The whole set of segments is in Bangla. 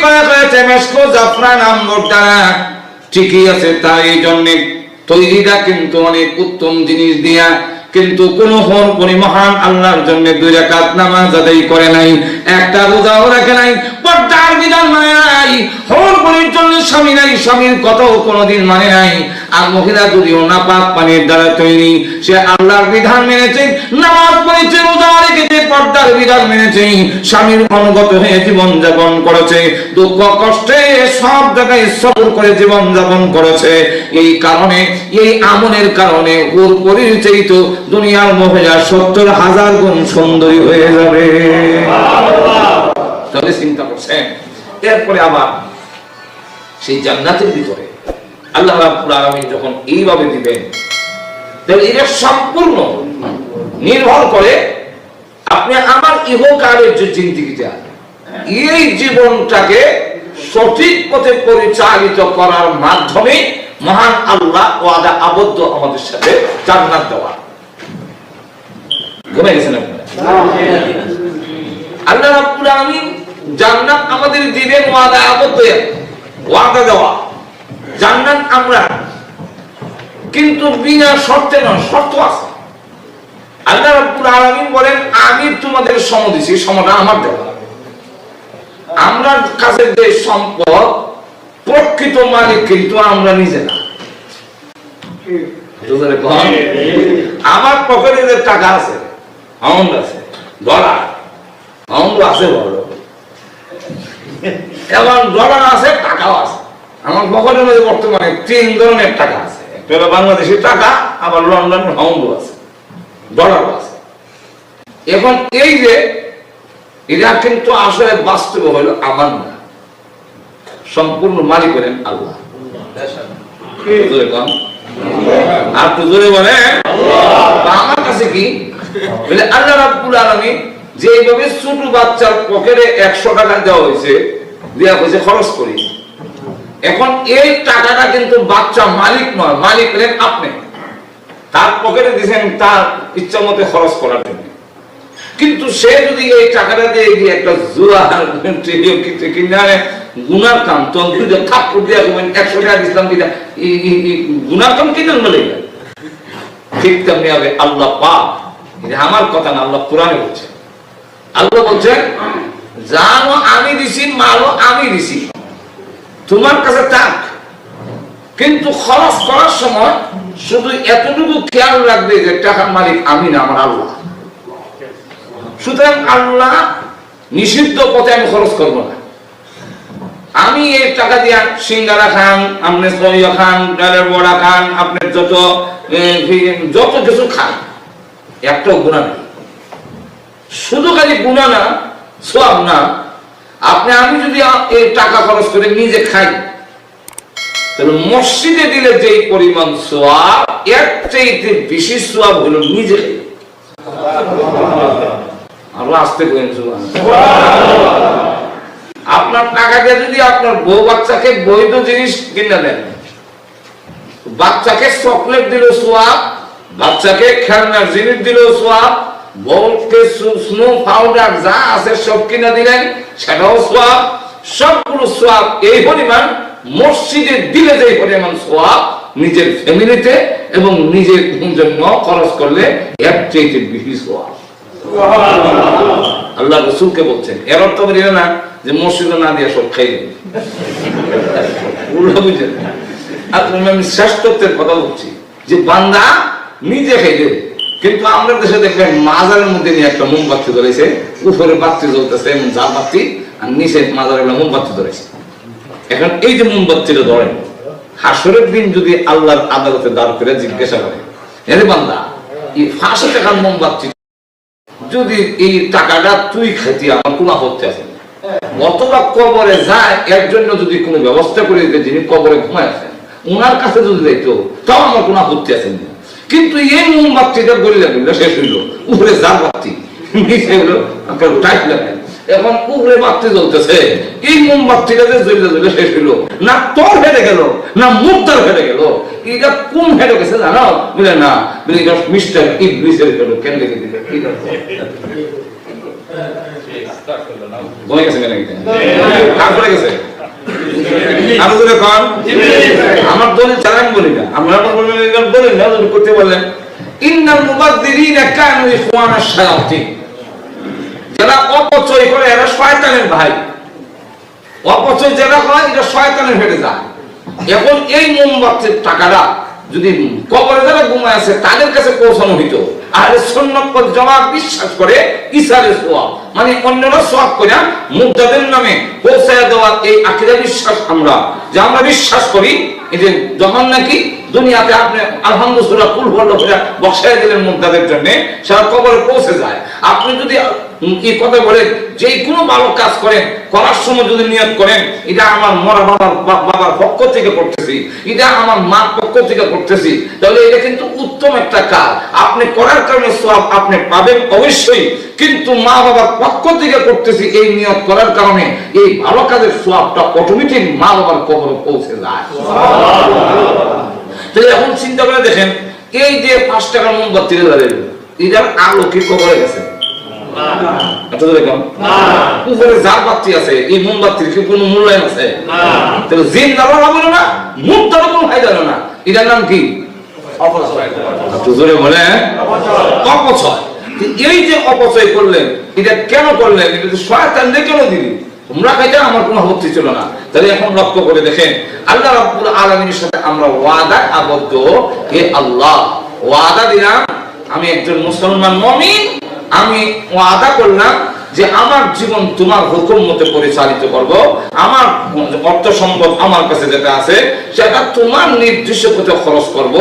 করা হয়েছে মেশকো, জাফরান, আম্বর দ্বারা। ঠিকই আছে, তাই এই জন্য তৈরিটা কিন্তু অনেক উত্তম জিনিস দিয়া। কিন্তু কোন হরপরি মহান আল্লাহর জন্য 2 রাকাত নামাজ আদায় করে নাই, একটা রোজাও রাখে নাই, পর্দার বিধান মানে নাই, হরপরির জন্য স্বামী নাই, স্বামীর কথাও কোনোদিন মানে নাই। আর মহিলা যদিও নাপাক পানির দ্বারা তৈরি, সে আল্লাহর বিধান মেনেছে, নামাজ পড়েছে, রোজা রেখেছে, পর্দার বিধান মেনেছে, স্বামীর অনুগত হয়ে জীবন যাপন করেছে, দুঃখ কষ্টে সব জায়গায় সবর করে জীবন যাপন করেছে। এই কারণে, এই আমলের কারণে ওর পরিচিত দুনিয়ার মহিলা 70,000 গুণ সুন্দরী হয়ে যাবে। তাহলে চিন্তা করছেন, এরপরে আবার সেই জান্নাতের ভিতরে আল্লাহ রাব্বুল আলামিন যখন এইভাবে দিবেন, তাহলে এটা সম্পূর্ণ নির্ভর করে আপনি আমার ইহকালের যে জিন্দেগিটা, এই জীবনটাকে সঠিক পথে পরিচালিত করার মাধ্যমে মহান আল্লাহ ওয়াদা আবদ্ধ আমাদের সাথে জান্নাত দেওয়া। ঘুমে গেছেন আপনারা? আল্লাহ রাব্বুল আলামিন জান্নাত আমাদের দিবেন, ওয়াদা আবদ্ধ, ওয়াদা দেওয়া জান্নাত আমরা, কিন্তু বিনা শর্তে নয়, শর্ত আছে। আল্লাহ রাব্বুল আলামিন বলেন, আমি তোমাদের সম দিছি, সমটা আমার দেওয়া। আমরা কাছে যে সম্পদ, প্রকৃত মালিক কিন্তু আমরা নিজে না। আমার পকেটে যে টাকা আছে, আউন্ড আছে, ডলার আউন্ড আছে, বড় এবং ডলার আছে, টাকাও আছে। আমার পকেটের মধ্যে বর্তমানে 3 ধরনের টাকা আছে। একটা হলো বাংলাদেশি টাকা, আবার লন্ডন পাউন্ডও আছে, ডলারও আছে। এখন এই যে এটা কিন্তু আসলে বাস্তব হলো আমার না, সম্পূর্ণ মালিক হলেন আল্লাহ। আর জোরে বলে আমার কাছে কি আল্লাহ রাব্বুল আলামিন যেভাবে ছোট বাচ্চার পকেটে 100 টাকা দেওয়া হয়েছে, দেওয়া হয়েছে খরচ করি। এখন এই টাকাটা কিন্তু বাচ্চা মালিক নয়, মালিক হলেন আপনি। তার পকেটে দিয়েছেন তার ইচ্ছা মতো খরচ করার জন্য। কিন্তু সে যদি এই টাকাটা দিয়ে গিয়ে একটা জুয়া কিনে গুনার কাম, তো থাপ্পড় দিয়ে 100 টাকা দিলাম কিনা গুনার কাম কিনে বলে, ঠিক তেমনি হবে আল্লাহ পাক। আমার কথা না, আল্লাহ কোরআনে বলছে। আল্লাহ বলছেন, জানো আমি দিছি, মালো আমি দিছি, তোমার কাছে থাক, কিন্তু খরচ করার সময় শুধু এতটুকু খেয়াল রাখবে যে টাকার মালিক আমি না, আমার আল্লাহ। সুতরাং আল্লাহ নিষিদ্ধ পথে আমি খরচ করব না। আমি এই টাকা দিয়ে সিঙ্গারা খান, আপনি সরিয়া খান, ডালের বড়া খান, আপনার যত কিছু খান, একটাও গুনাহ নেই। শুধু খালি গুনাহ না, সওয়াব না। আমি যদি এই টাকা খরচ করে নিজে খাই, তাহলে মসজিদে দিলে যে পরিমাণ সওয়াব, এর চাইতে বেশি সওয়াব হলো নিজে খাই। আরো আসতে করেন আপনার টাকা দিয়ে যদি আপনার বউ বাচ্চাকে বৈধ জিনিস কিনে দেন, বাচ্চাকে চকলেট দিল সোয়াব, বাচ্চাকে খেলনার জিনিস দিল সোয়াব, বউকে স্নো পাউডার যা আছে সব কিনে দিলেন, সেটাও সোয়াব। সবগুলো সোয়াব এই পরিমাণ মসজিদে দিলে যে পরিমাণ সোয়াব, নিজের ফ্যামিলিতে এবং নিজের জন্য খরচ করলে এর চাইতে বেশি সোয়াব। আল্লাহ রাসূলকে বলছেন, এর অর্থ বেরিয়ে না যে মসজিদে না দিয়ে সব খাই বুঝেন। আমি শ্রেষ্ঠত্বের কথা বলছি যে বান্দা নিজে খাইলে। কিন্তু আমরা দেশে দেখবেন মাজারের মধ্যে নিয়ে একটা মোমবাতি ধরেছে, উপরে বাতি জ্বলতেছে এমন যা বাতি, আর নিচে মাজারের মোমবাতি ধরেছে। এখন এই যে মোমবাতিটা ধরেন, হাসরের দিন যদি আল্লাহর আদালতে দাঁড় করে জিজ্ঞাসা করে, এরে বান্দা এই 500 টাকার মোমবাতি যদি এই টাকাটা তুই খেতি, আমার কোনো আপত্তি আছে, অথবা কবরে যায় এর জন্য যদি কোনো ব্যবস্থা করে দিতে, যিনি কবরে ঘুমায় আছেন ওনার কাছে যদি যাইতো, তাও আমার কোনো আপত্তি আছে না। কিন্তু এই মোমবাতিটা গড়িয়ে গেল, শেষ হইল, উপরে যার বাতি নিচে হলো টাইট লাগে। এখন উপরে বাতি জ্বলতেছে, এই মোমবাতিটা যে জ্বলে জ্বলে শেষ হইল, না তোর হেঁটে গেল না মুক্তার হেঁটে গেল, এটা কোন হেঁটে গেছে জানো? বলে না, মিস্টার ইবলিসের গেল। কেন লেগে দিলে বলে গেছে নাকি কার করে গেছে আরো ধরে কোন আমার দলিল ছাড়া আমি বলি না আমরা বলি না যদি করতে বললেন ইন্নাল মুবাদদিরিনা কানু ইখওয়ানাশ শায়াতিন যারা অপচয় করে এরা শয়তানের ভাই অপচয় যারা হয় এটা শয়তানের হেঁটে যায় এখন এই মোমবাতির টাকাটা যদি কবরে যারা ঘুমায় আছে তাদের কাছে পৌঁছানো হইতো আর সুন্নাত ওয়াল জামাত বিশ্বাস করে ইসারে সওয়াব মানে অন্যরা সওয়াব করে মুদ্দাদের নামে পৌঁছায় দেওয়া এই আকীদা বিশ্বাস আমরা যে আমরা বিশ্বাস করি এই যে যখন নাকি দুনিয়াতে আপনি আলহামদুলিল্লাহ কুল হলো করে বক্সায় দিলেন মুদ্দাদের জন্য সারা কবরে পৌঁছে যায় আপনি যদি এই কথা বলে যে কোনো ভালো কাজ করেন করার সময় যদি নিয়ত করেন এটা আমার মরা বাবার পক্ষ থেকে করতেছি এটা আমার মার পক্ষ থেকে করতেছি তাহলে এটা কিন্তু উত্তম একটা কাজ আপনি করার কারণে সওয়াব আপনি পাবেন অবশ্যই কিন্তু মা বাবার পক্ষ থেকে করতেছি এই নিয়ত করার কারণে এই ভালো কাজের সওয়াবটা অটোমেটিক মা বাবার কবরে পৌঁছে যায় তাহলে এখন চিন্তা করে দেখেন এই যে 5 টাকার মোমবাতি জ্বালালেন এটার আলো কি কবরে গেছে উপরে যার বাতি আছে এই মোমবাতির কি কোনো মূল্যায়ন আছে তাহলে জিন জ্বালানো হবে না মুখ দ্বারা কোনো ফায়দা না এটার নাম কি অপচয় জোরে বলে অপচয় এই যে অপচয় করলেন এটা কেন করলেন এটা তো শয়তান কেন দিলি তোমরা খাইতে আমার কোনো আপত্তি ছিল না তাহলে এখন লক্ষ্য করে দেখেন আল্লাহ রাব্বুল আলামিনের সাথে আমরা ওয়াদা আবদ্ধ হে আল্লাহ ওয়াদা দিলাম আমি একজন মুসলমান মুমিন আমি ওয়াদা করলাম যে আমার জীবন তোমার হুকুম মতে পরিচালিত করব আমার অর্থ সম্পদ আমার কাছে যেটা আছে সেটা তোমার নির্দিষ্ট পথে খরচ করব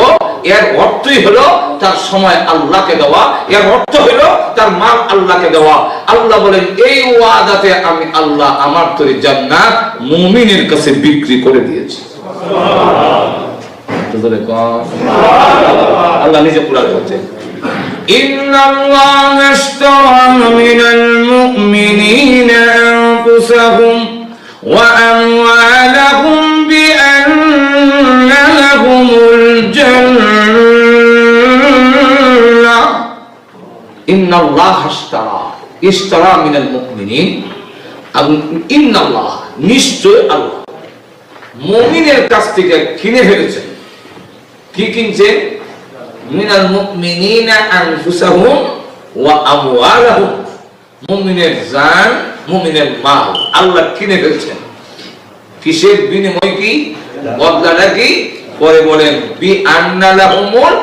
এর অর্থই হলো তার সময় আল্লাহকে দেওয়া এর অর্থ হলো তার মাল আল্লাহকে দেওয়া আল্লাহ বলেন এই ওয়াদাতে আমি আল্লাহ আমার তরি জান্নাত মুমিনের কাছে বিক্রি করে দিয়েছি আল্লাহ নিজে পুরা করছেন إن الله اشترى من المؤمنين أنفسهم وأموالهم بأن لهم الجنة إن الله اشترى من المؤمنين إن الله নিশ্চয় আল্লাহ মুমিনের কাছ থেকে কিনে ফেলেছেন কি কিনছেন মিনাল মুমিনিনা আনফুসাহুম ওয়া আমওয়ালাহুম মুমিনের জান মুমিনের মাল আল্লাহ কিনে ফেলছেন কিসের বিনিময় কি বদলাটা কি পরে বলেন বি আন্না লাহুমুল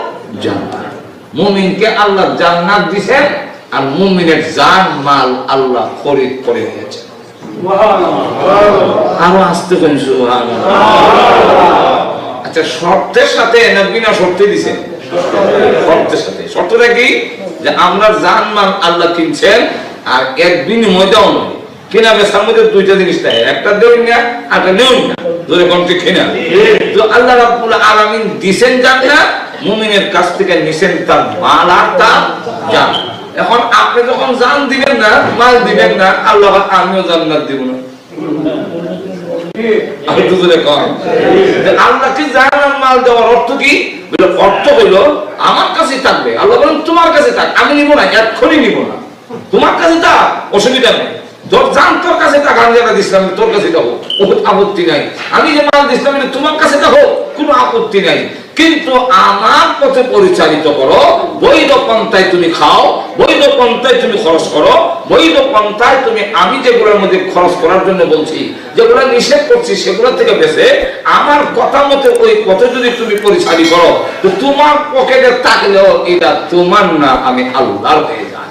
জান্নাত মুমিনকে আল্লাহ জান্নাত দিবেন আর মুমিনের জান মাল আল্লাহ খরিদ করে নিয়েছেন সুবহানাল্লাহ আরো আসতে কোন সুবহানাল্লাহ আচ্ছা শর্তের সাথে না বিনা শর্তে দিবেন শর্তের সাথে শর্তটা কি যে আমরা জানমাল আল্লাহ কিনছেন আর এক বিনিময় দাও নয় কিনা বেচার মধ্যে দুইটা জিনিস থাকে একটা দেউন না একটা নেউন না ধরে কোন ঠিক কিনা তো আল্লাহ রাব্বুল আলামিন দিবেন জান্নাত মুমিনের কাছ থেকে নিছেন তার মাল আর তার জান এখন আপনি যখন জান দিবেন না মাল দিবেন না আল্লাহ আমিও জান্নাত দিব না আমি তো ধরে কম আল্লাহকে জান আর মাল দেওয়ার অর্থ কি অর্থ হইল আমার কাছে থাকবে আল্লাহ বলেন তোমার কাছে থাক আমি নিব না এক্ষুনি নিব না তোমার কাছে থাক অসুবিধা নেই তোর জান তোর কাছে থাক আমি যেটা দিচ্ছিলাম তোর কাছে থাকো আপত্তি নাই আমি যে মাল দিচ্ছিলাম তোমার কাছে থাকো কোনো আপত্তি নাই কিন্তু আমার পথে পরিচালিত করো বৈধ পন্থায় তুমি খাও বৈধ পন্থায় তুমি খরচ করো বৈধ পন্থায় তুমি আমি যেগুলোর মধ্যে খরচ করার জন্য বলছি যেগুলো নিষেধ করছি সেগুলো থেকে বেঁচে আমার কথা মতে ওই পথে যদি তুমি পরিচালিত করো তো তোমার পকেটে থাকলেও এটা তোমার না আমি আল্লাহর হয়ে যায়